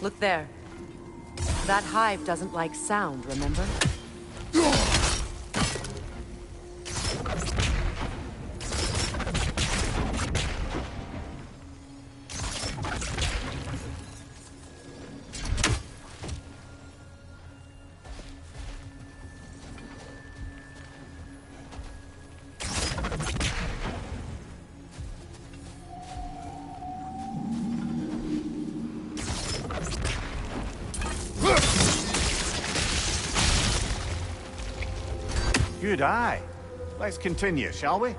Look there. That hive doesn't like sound, remember? Good eye. Let's continue, shall we?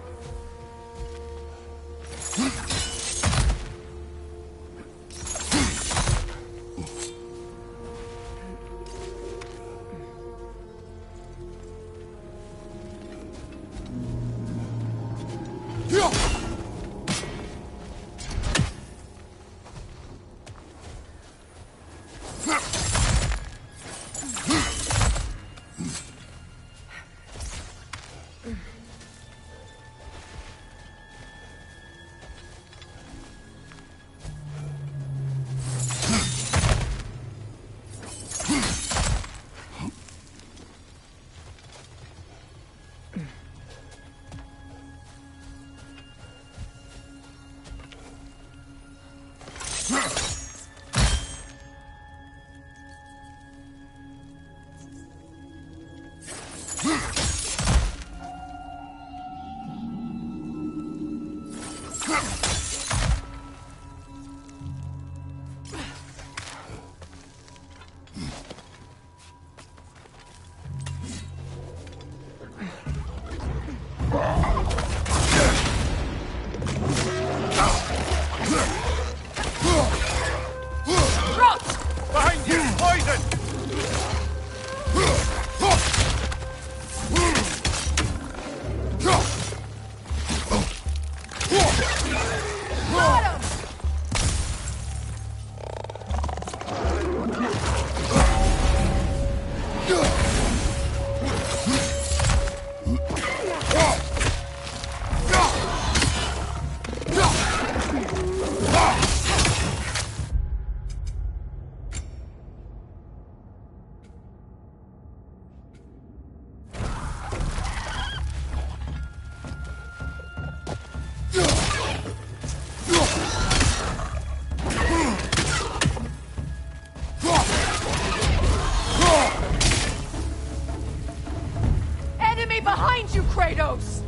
Behind you, Kratos!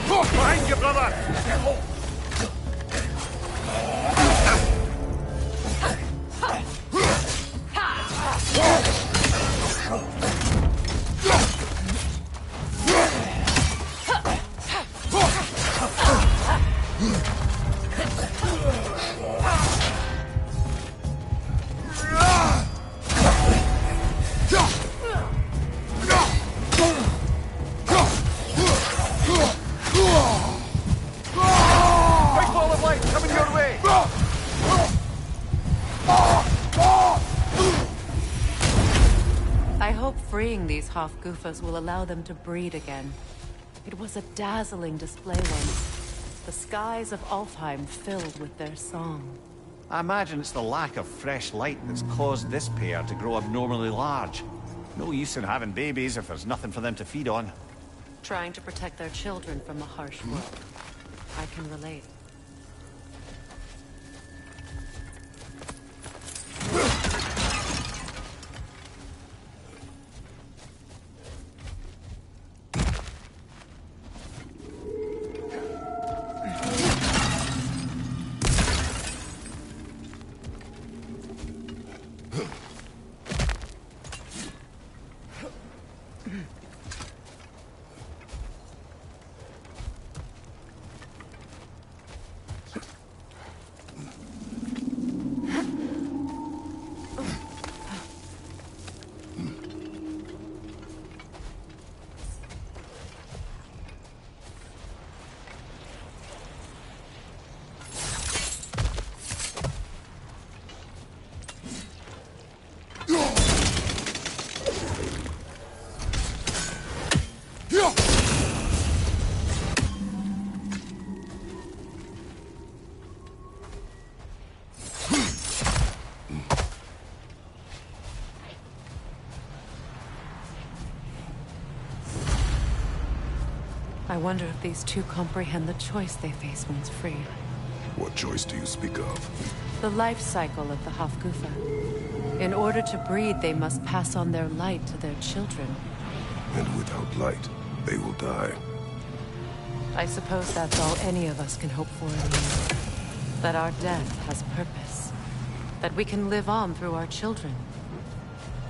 Behind you, brother! Freeing these Hofgufas will allow them to breed again. It was a dazzling display once. The skies of Alfheim filled with their song. I imagine it's the lack of fresh light that's caused this pair to grow abnormally large. No use in having babies if there's nothing for them to feed on. Trying to protect their children from the harsh world. I can relate. I wonder if these two comprehend the choice they face once freed. What choice do you speak of? The life cycle of the Hofgufa. In order to breed, they must pass on their light to their children. And without light, they will die. I suppose that's all any of us can hope for in the end. That our death has purpose. That we can live on through our children.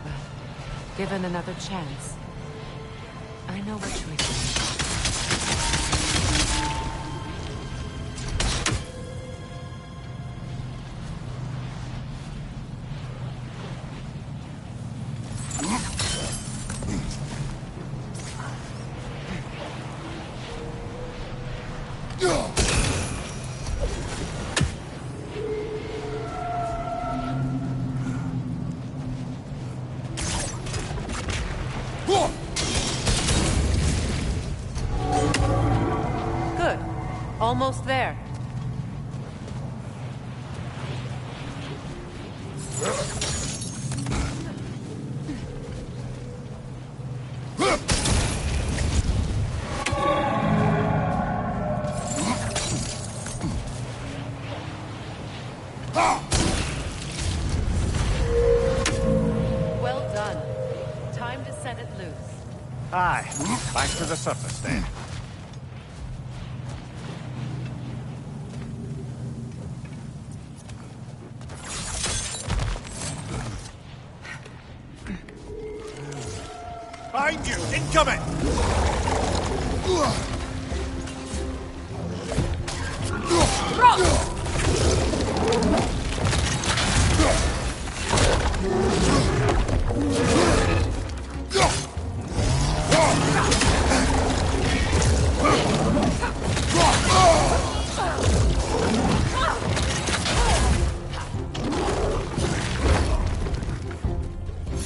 Well, given another chance, I know what choice to make. Good. Almost there. Well done. Time to set it loose. Aye, back to the surface then. Behind you! Incoming!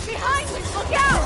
Behind you! Look out!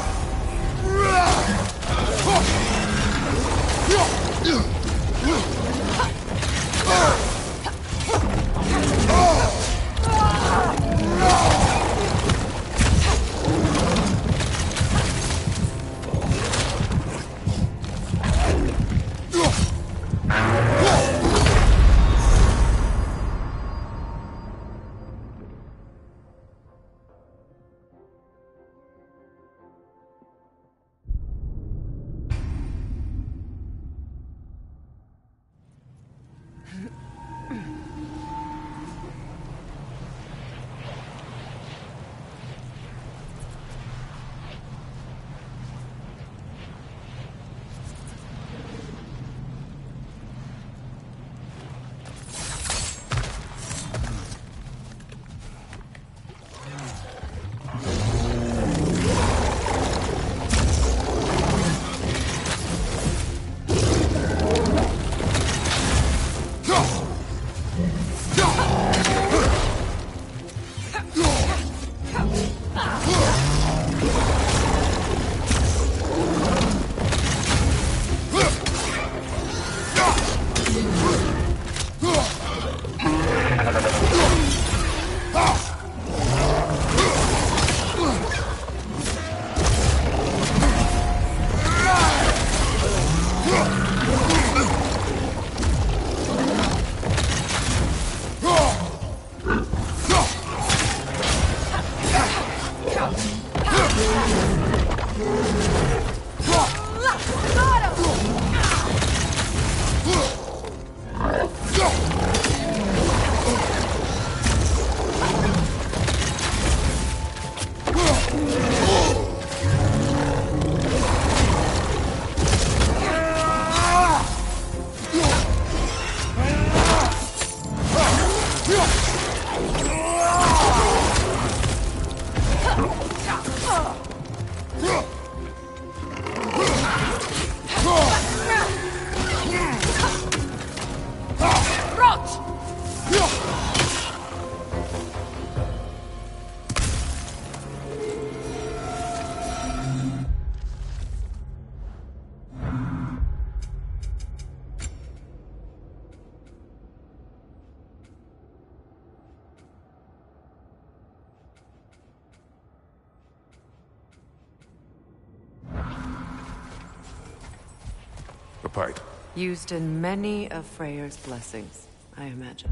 pipe. Used in many of Freyr's blessings, I imagine.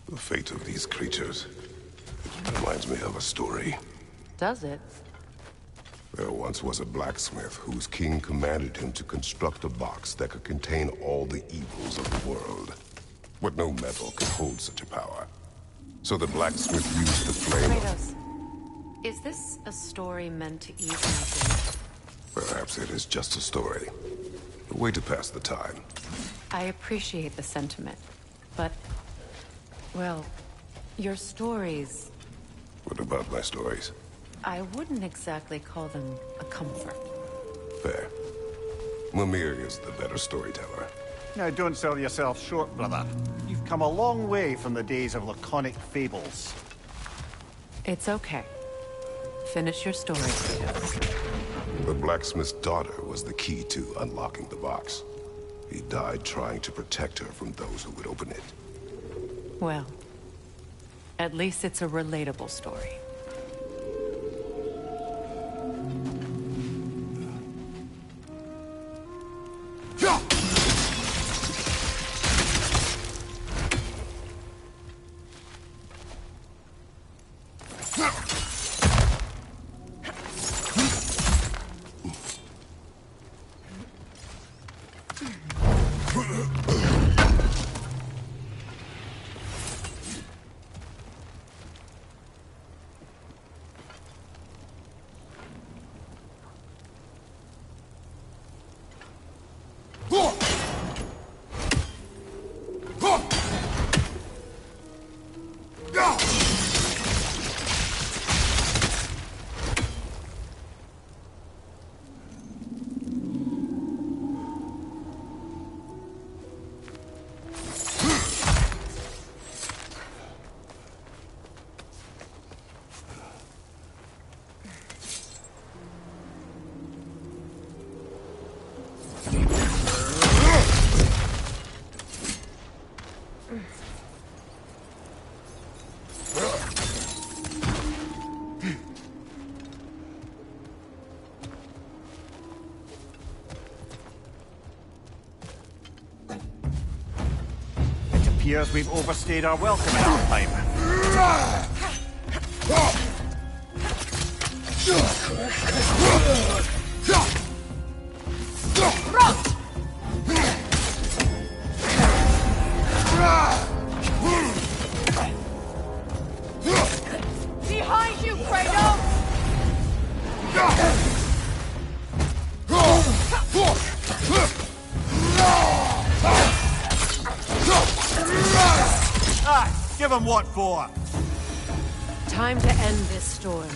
The fate of these creatures, it reminds me of a story. Does it? There once was a blacksmith whose king commanded him to construct a box that could contain all the evils of the world. But no metal could hold such a power. So the blacksmith used the flame. Kratos, is this a story meant to ease my grief? Perhaps it is just a story. A way to pass the time. I appreciate the sentiment, but... well, your stories... What about my stories? I wouldn't exactly call them a comfort. Fair. Mimir is the better storyteller. Now, don't sell yourself short, brother. You've come a long way from the days of laconic fables. It's okay. Finish your story, Kratos. The blacksmith's daughter was the key to unlocking the box. He died trying to protect her from those who would open it. Well, at least it's a relatable story. Appears we've overstayed our welcome in our time. Behind you, Kratos! Ah, give him what for! Time to end this storm.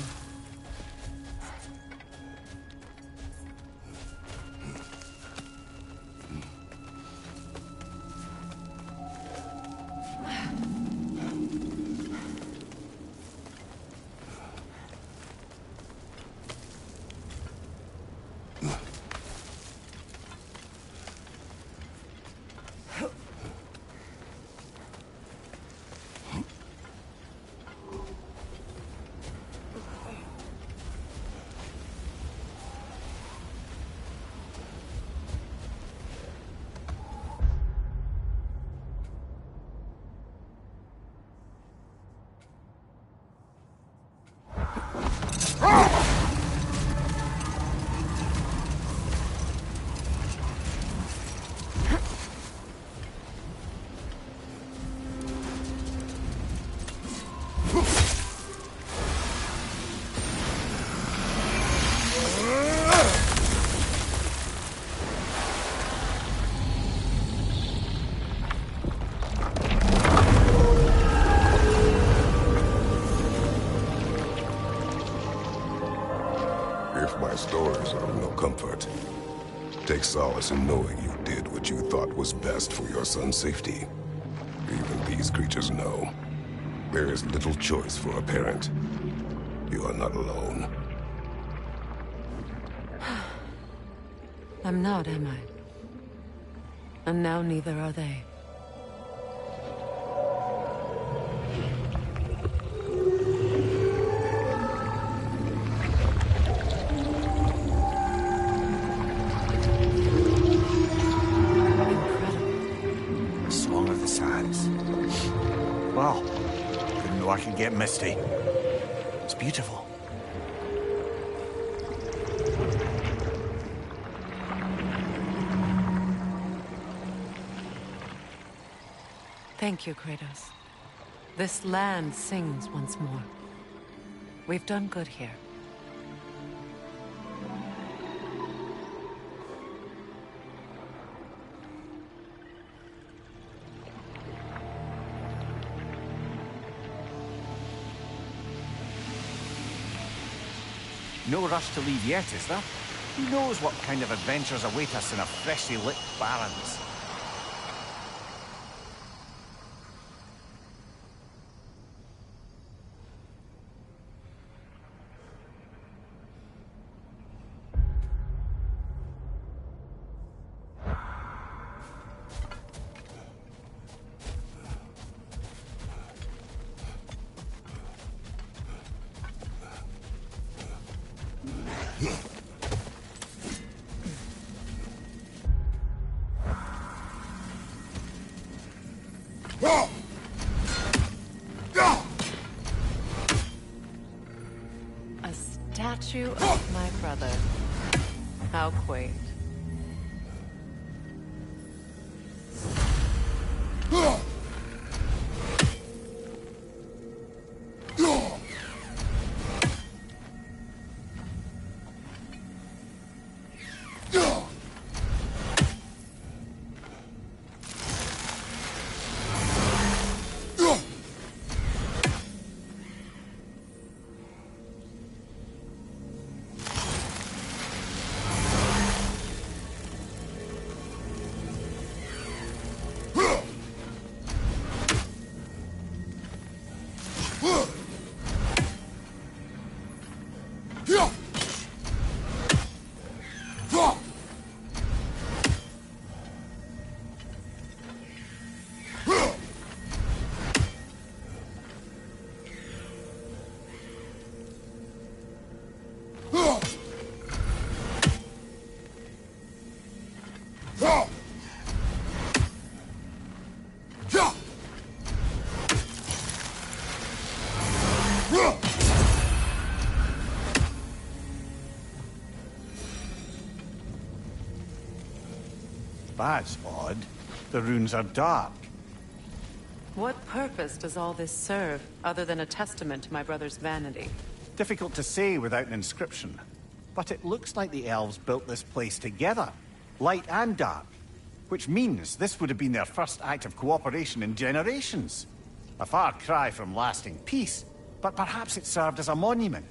If my stories are of no comfort, take solace in knowing you did what you thought was best for your son's safety. Even these creatures know. There is little choice for a parent. You are not alone. I'm not, am I? And now neither are they. The Song of the Sands. Well, didn't know I could get misty. It's beautiful. Thank you, Kratos. This land sings once more. We've done good here. No rush to leave yet, is there? Who knows what kind of adventures await us in a freshly lit Barrens? A statue of my brother. How quaint. That's odd. The runes are dark. What purpose does all this serve, other than a testament to my brother's vanity? Difficult to say without an inscription. But it looks like the elves built this place together, light and dark. Which means this would have been their first act of cooperation in generations. A far cry from lasting peace, but perhaps it served as a monument.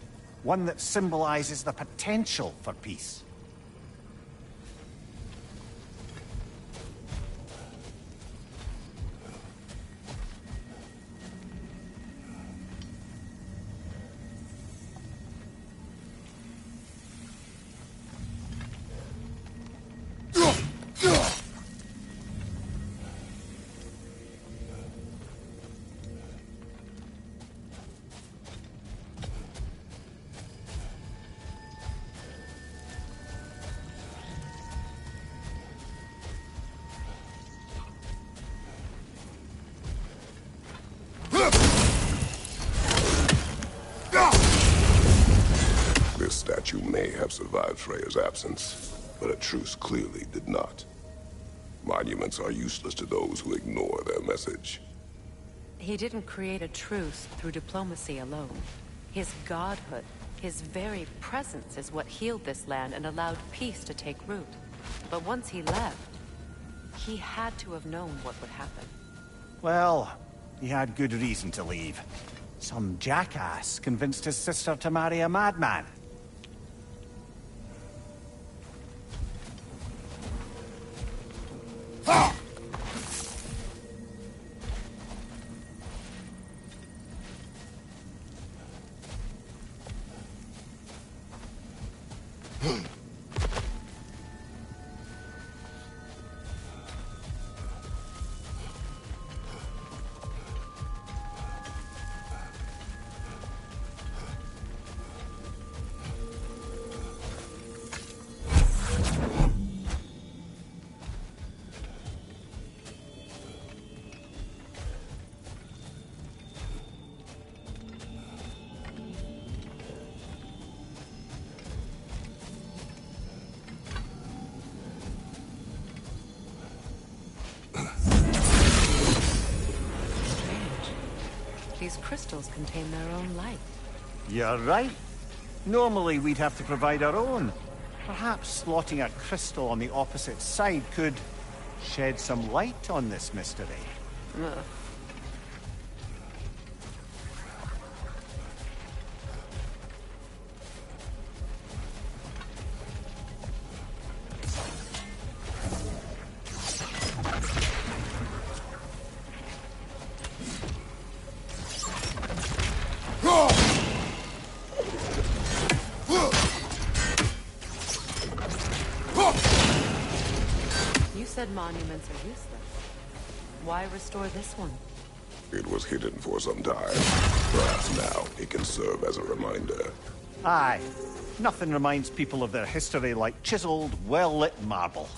One that symbolizes the potential for peace. This statue may have survived Freya's absence, but a truce clearly did not. Monuments are useless to those who ignore their message. He didn't create a truce through diplomacy alone. His godhood, his very presence is what healed this land and allowed peace to take root. But once he left, he had to have known what would happen. Well, he had good reason to leave. Some jackass convinced his sister to marry a madman. These crystals contain their own light. You're right. Normally we'd have to provide our own. Perhaps slotting a crystal on the opposite side could shed some light on this mystery. Ugh. You said monuments are useless. Why restore this one? It was hidden for some time. Perhaps now it can serve as a reminder. Aye. Nothing reminds people of their history like chiseled, well-lit marble.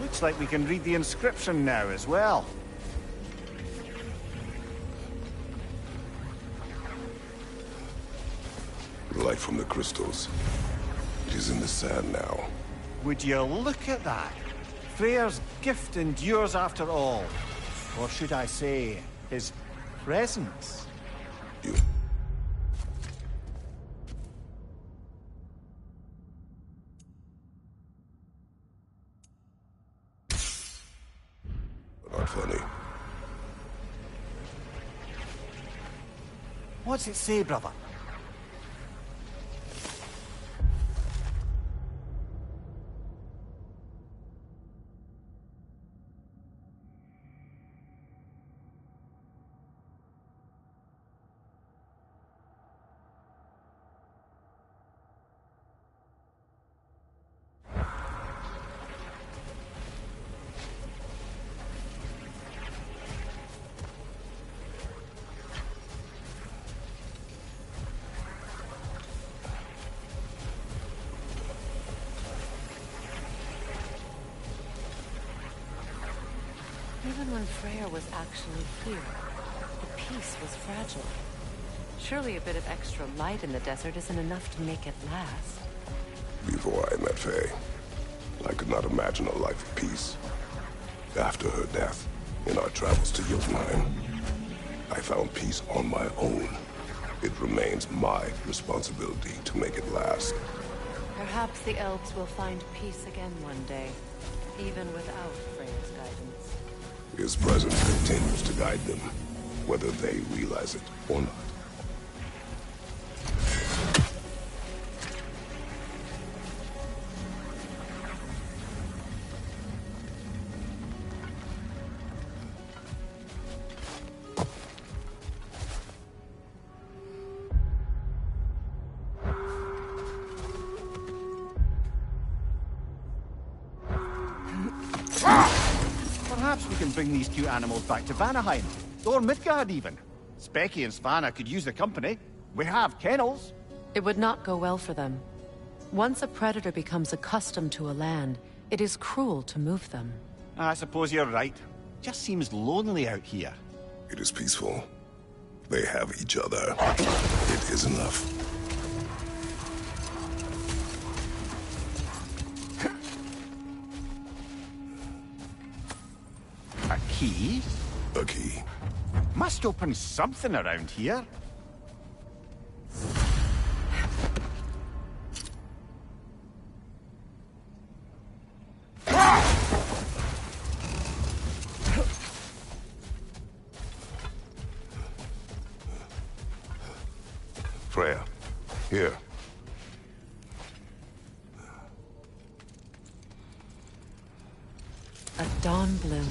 Looks like we can read the inscription now as well. Light from the crystals. It is in the sand now. Would you look at that? Freyr's gift endures after all. Or should I say, his presence? You... Not funny. What's it say, brother? Even when Freyr was actually here, the peace was fragile. Surely a bit of extra light in the desert isn't enough to make it last. Before I met Faye, I could not imagine a life of peace. After her death, in our travels to Jotunheim, I found peace on my own. It remains my responsibility to make it last. Perhaps the elves will find peace again one day, even without Freyr's guidance. His presence continues to guide them, whether they realize it or not. Perhaps we can bring these cute animals back to Vanaheim, or Midgard even. Specky and Svanna could use the company. We have kennels. It would not go well for them. Once a predator becomes accustomed to a land, it is cruel to move them. I suppose you're right. Just seems lonely out here. It is peaceful. They have each other. It is enough. A key? A key. Must open something around here. Freya, here. A dawn bloom.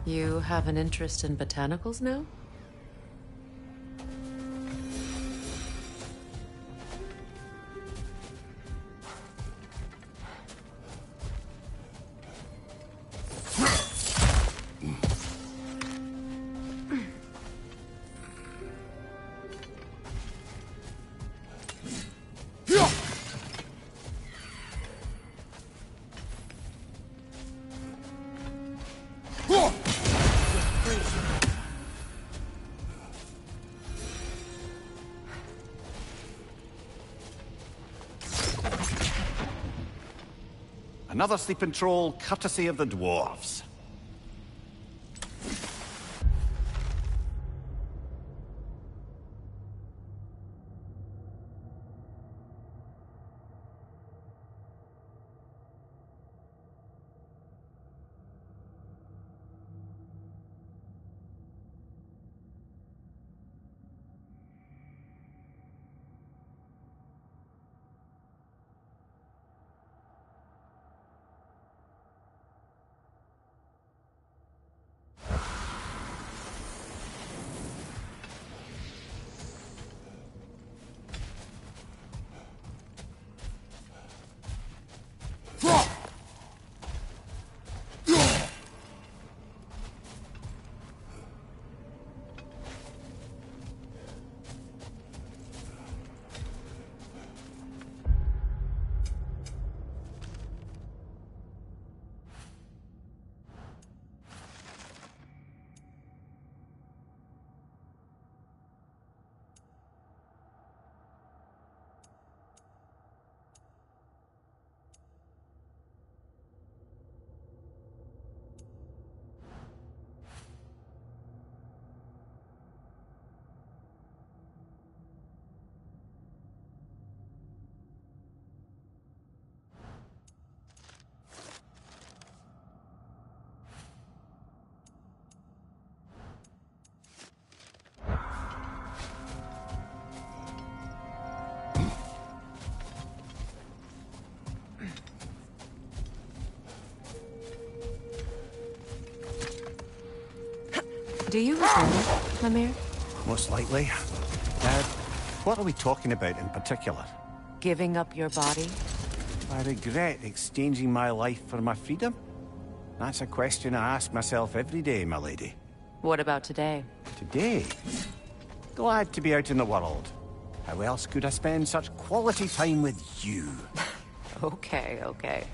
You have an interest in botanicals now? Another sleeping troll, courtesy of the dwarves. Do you return, Mimir? Most likely. What are we talking about in particular? Giving up your body? I regret exchanging my life for my freedom? That's a question I ask myself every day, my lady. What about today? Today? Glad to be out in the world. How else could I spend such quality time with you? Okay, okay.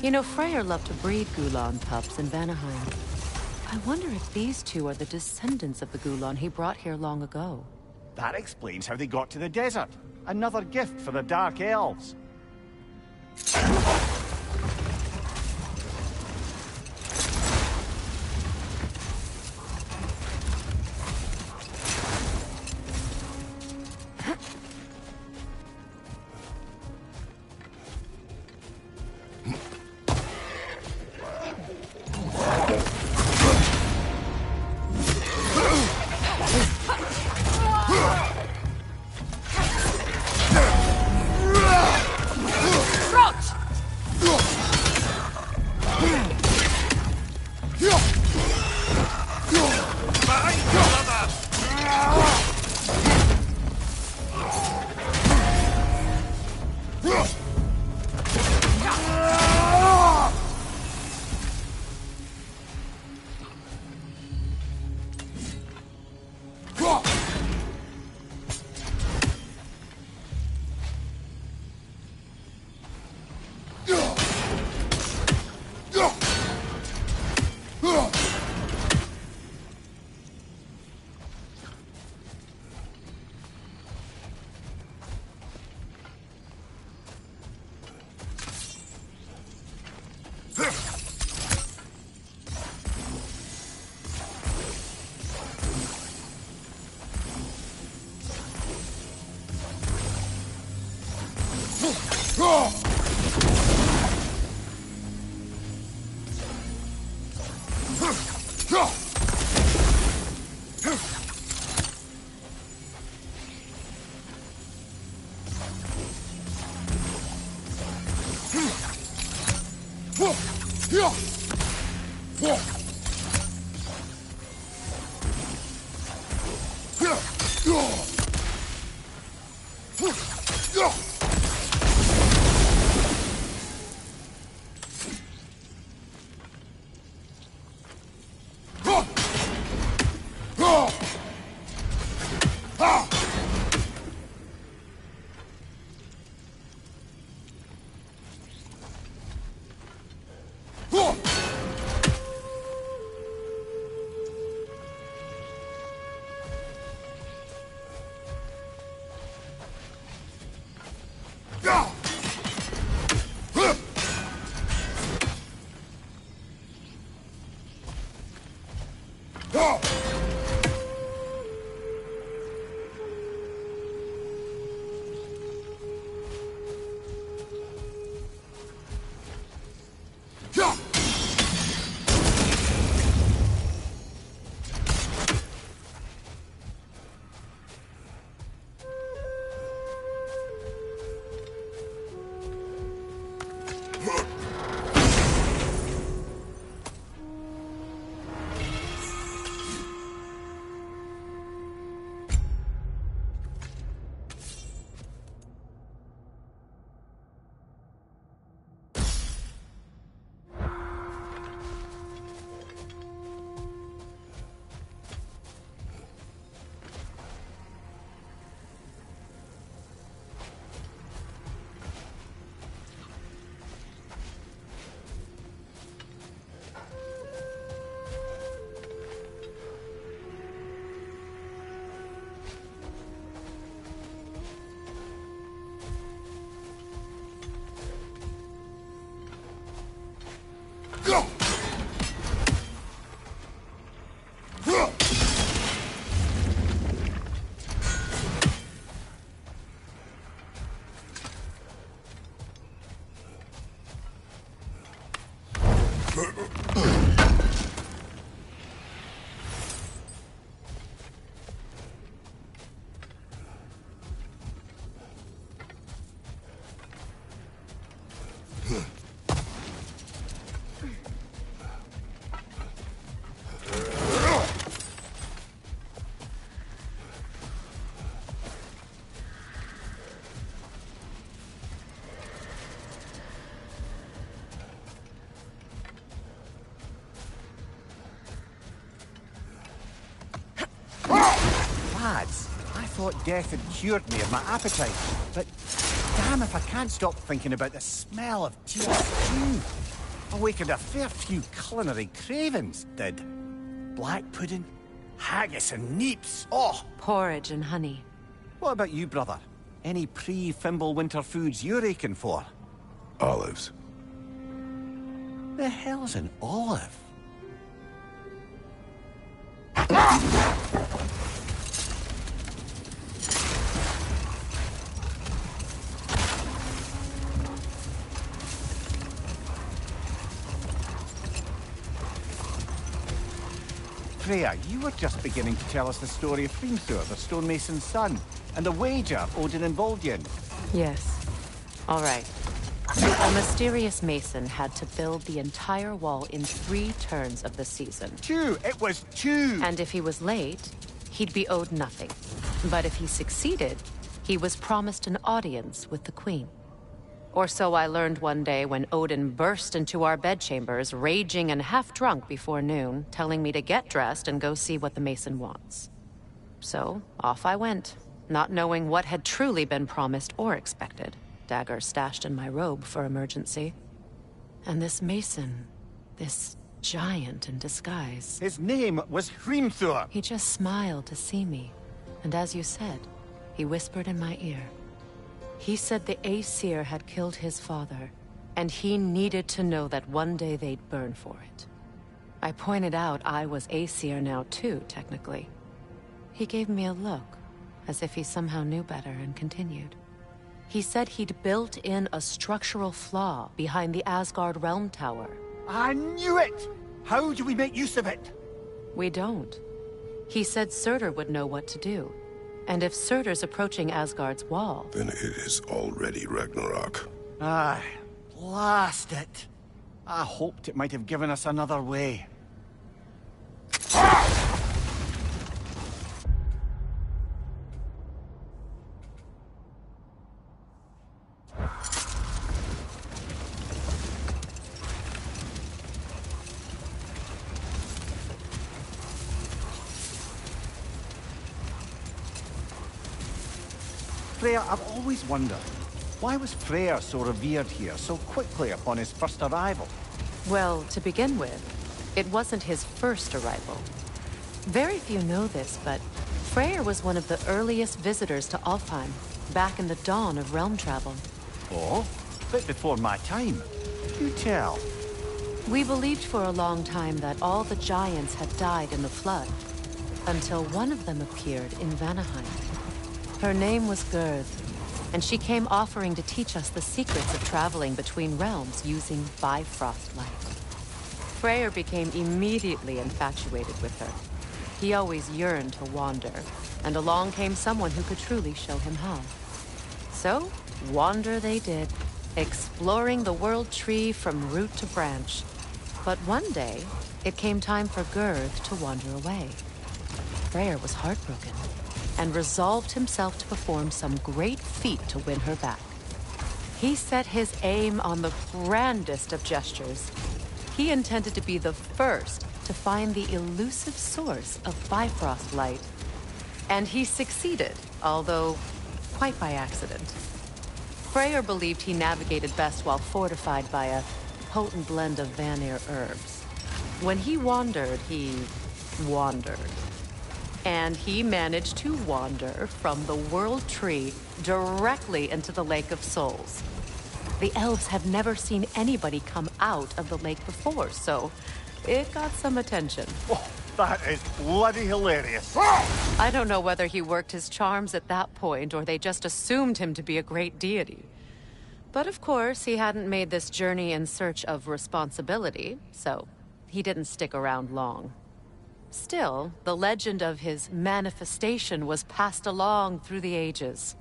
You know, Freyr loved to breed Gulan pups in Vanaheim. I wonder if these two are the descendants of the Gulan he brought here long ago. That explains how they got to the desert. Another gift for the Dark Elves. thought death had cured me of my appetite, but damn if I can't stop thinking about the smell of tea stew. Awakened a fair few culinary cravings, did. Black pudding, haggis and neeps, oh! Porridge and honey. What about you, brother? Any pre-Fimble winter foods you're aching for? Olives. The hell's an olive? Freya, you were just beginning to tell us the story of Hrimthur, the stonemason's son, and the wager Odin involved you in. Yes. All right. A mysterious mason had to build the entire wall in 3 turns of the season. 2! It was 2! And if he was late, he'd be owed nothing. But if he succeeded, he was promised an audience with the queen. Or so I learned one day when Odin burst into our bedchambers, raging and half-drunk before noon, telling me to get dressed and go see what the mason wants. So, off I went, not knowing what had truly been promised or expected. Dagger stashed in my robe for emergency. And this mason, this giant in disguise. His name was Hrimthur. He just smiled to see me. And as you said, he whispered in my ear. He said the Aesir had killed his father, and he needed to know that one day they'd burn for it. I pointed out I was Aesir now too, technically. He gave me a look, as if he somehow knew better, and continued. He said he'd built in a structural flaw behind the Asgard Realm Tower. I knew it! How do we make use of it? We don't. He said Surtur would know what to do. And if Surtur's approaching Asgard's wall... Then it is already Ragnarok. Aye, blast it. I hoped it might have given us another way. Freya, I've always wondered, why was Freyr so revered here so quickly upon his first arrival? Well, to begin with, it wasn't his first arrival. Very few know this, but Freyr was one of the earliest visitors to Alfheim, back in the dawn of realm travel. Oh? Bit before my time. You tell. We believed for a long time that all the giants had died in the flood, until one of them appeared in Vanaheim. Her name was Gerd, and she came offering to teach us the secrets of traveling between realms using Bifrost light. Freyr became immediately infatuated with her. He always yearned to wander, and along came someone who could truly show him how. So, wander they did, exploring the world tree from root to branch. But one day, it came time for Gerd to wander away. Freyr was heartbroken, and resolved himself to perform some great feat to win her back. He set his aim on the grandest of gestures. He intended to be the first to find the elusive source of Bifrost light. And he succeeded, although quite by accident. Freyr believed he navigated best while fortified by a potent blend of Vanir herbs. When he wandered, he wandered. And he managed to wander from the World Tree directly into the Lake of Souls. The elves have never seen anybody come out of the lake before, so it got some attention. Oh, that is bloody hilarious. I don't know whether he worked his charms at that point or they just assumed him to be a great deity. But of course, he hadn't made this journey in search of responsibility, so he didn't stick around long. Still, the legend of his manifestation was passed along through the ages.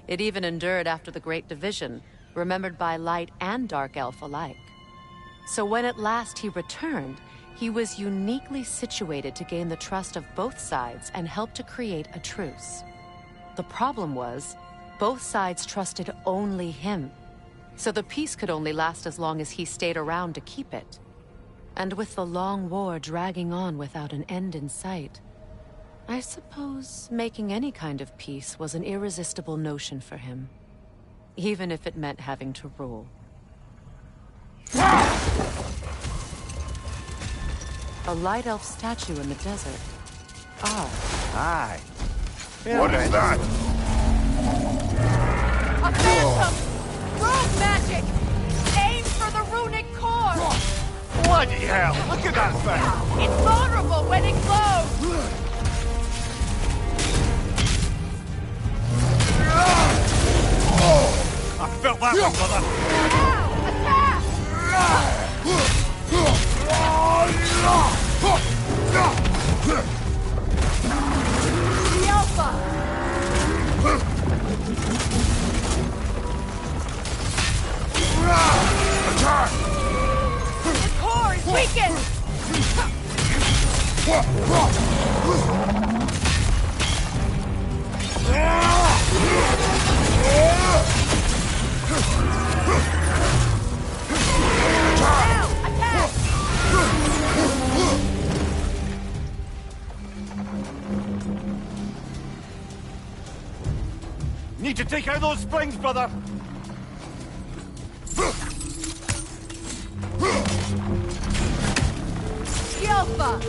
It even endured after the Great Division, remembered by light and dark elf alike. So when at last he returned, he was uniquely situated to gain the trust of both sides and help to create a truce. The problem was, both sides trusted only him. So the peace could only last as long as he stayed around to keep it. And with the long war dragging on without an end in sight, I suppose making any kind of peace was an irresistible notion for him. Even if it meant having to rule. A light elf statue in the desert. Odd. Aye. What is that? A phantom! Rogue magic! Aim for the runic core! Bloody hell! Look at that thing! It's vulnerable when it glows! I felt that one, brother! The Alpha! Attack! The core is weakened! Now, attack! Need to take out those springs, brother! The Alpha!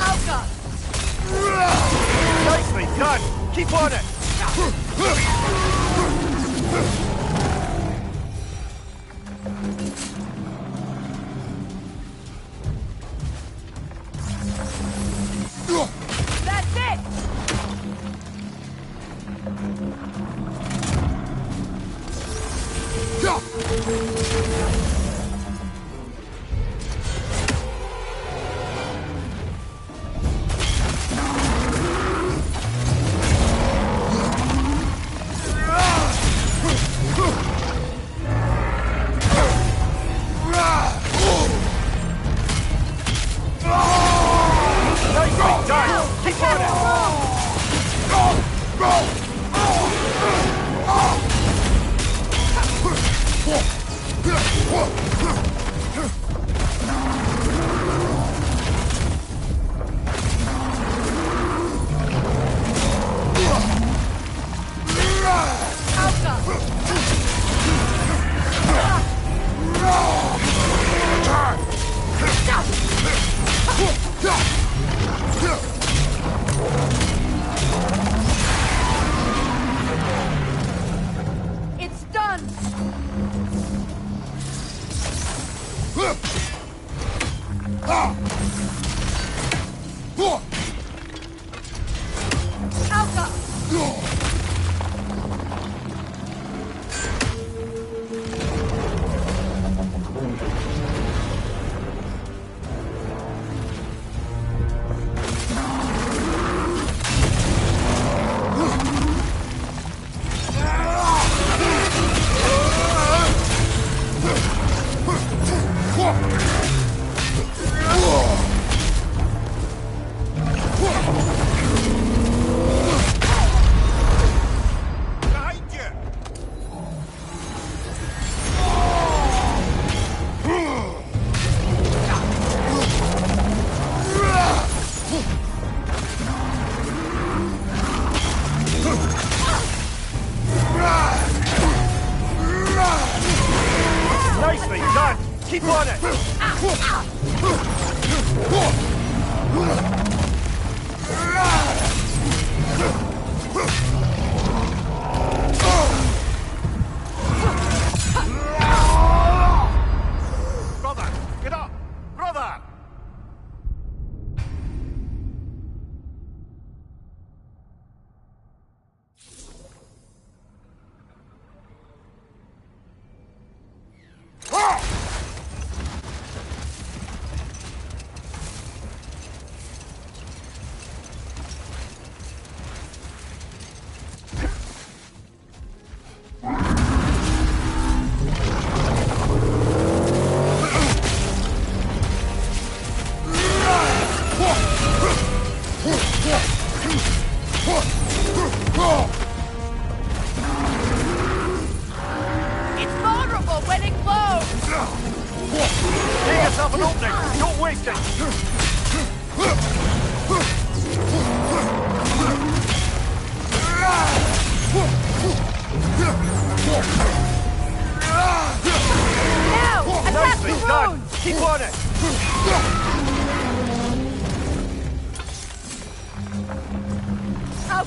Alka! Nicely done! Keep on it! That's it! Nicely done! Keep on it! It's done!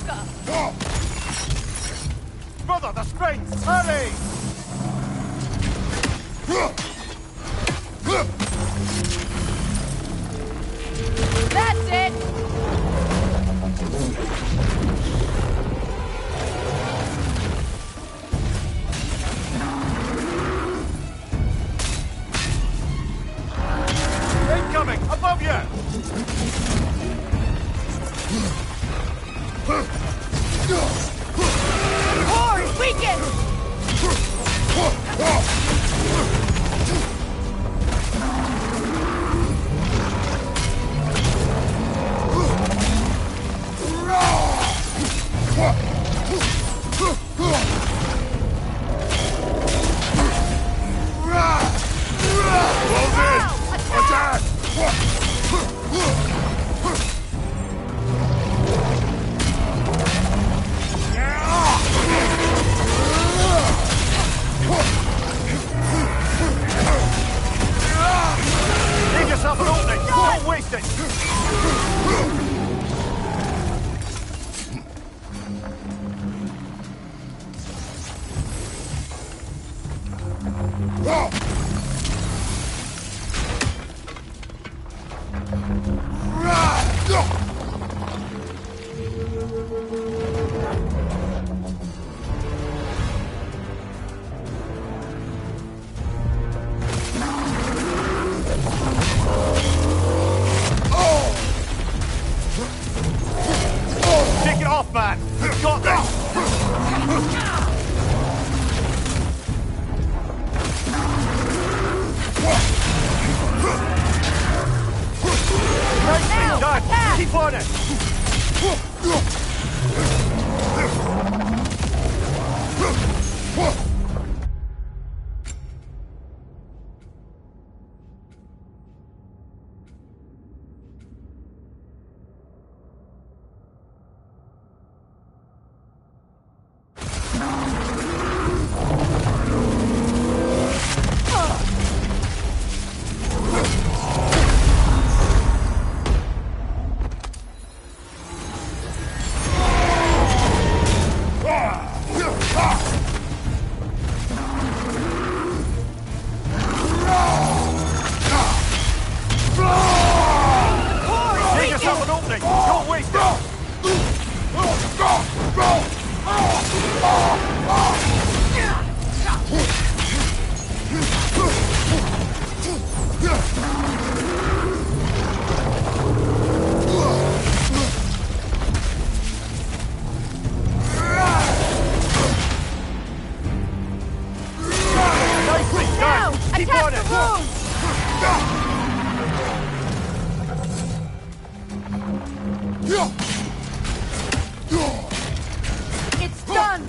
Joker! Brother, the springs! Hurry! That's it! Incoming! Above you! Core is weakened! Give yourself an opening! Don't waste it! Take it off, man! You've got this! Nicely done! Keep on it! Take yourself an opening! Don't waste it! Nicely Now! done! Keep Attack on the it! room! It's done!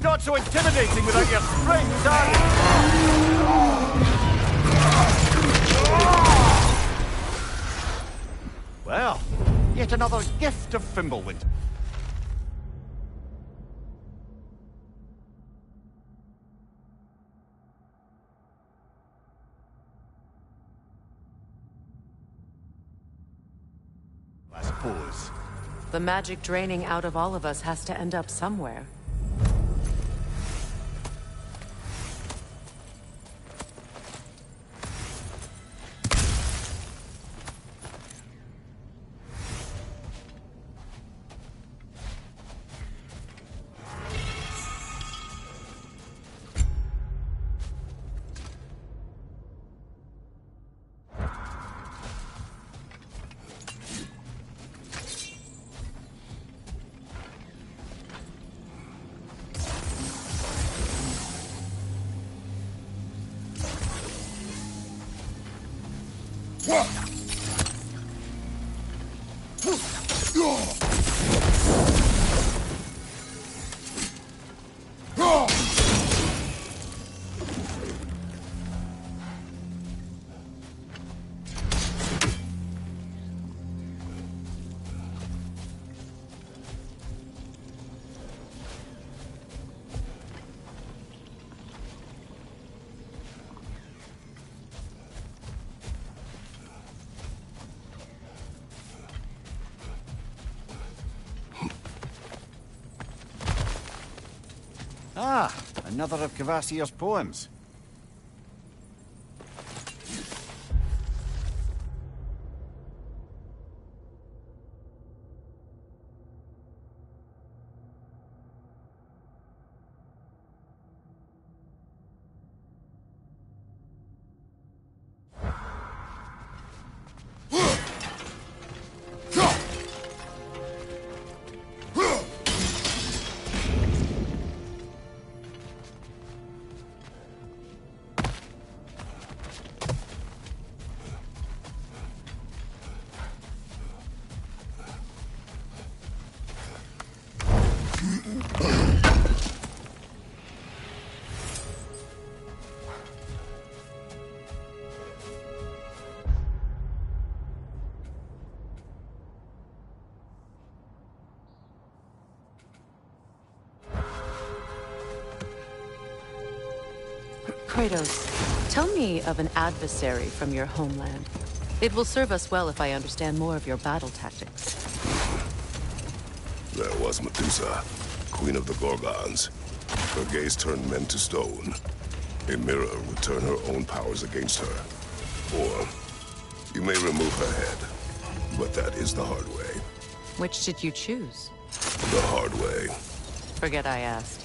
Not so intimidating without your springs, are you? Well, yet another gift of Fimblewind. I suppose. The magic draining out of all of us has to end up somewhere. Ah, another of Kvasir's poems. Kratos, tell me of an adversary from your homeland. It will serve us well if I understand more of your battle tactics. There was Medusa, queen of the Gorgons. Her gaze turned men to stone. A mirror would turn her own powers against her. Or, you may remove her head, but that is the hard way. Which did you choose? The hard way. Forget I asked.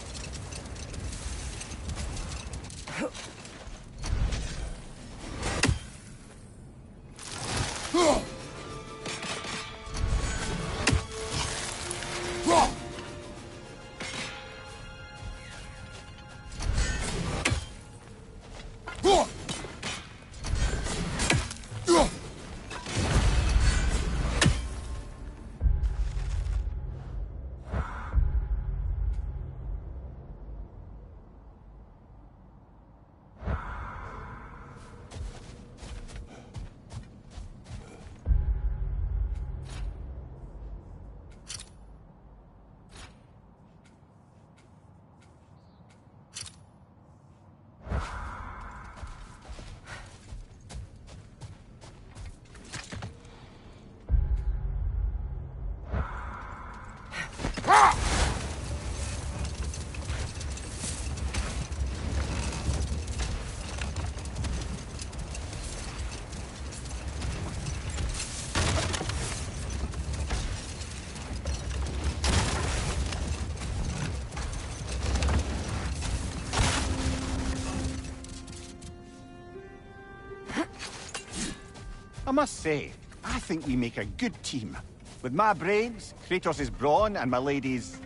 I must say, I think we make a good team. With my brains, Kratos' brawn, and my lady's,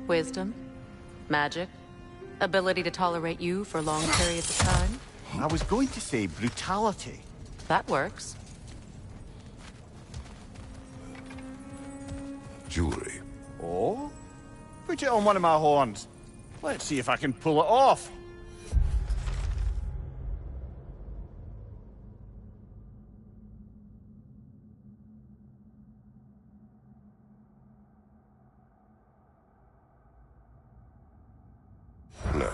Wisdom? Magic? Ability to tolerate you for long periods of time? I was going to say brutality. That works. Jewelry. Oh? Put it on one of my horns. Let's see if I can pull it off. No.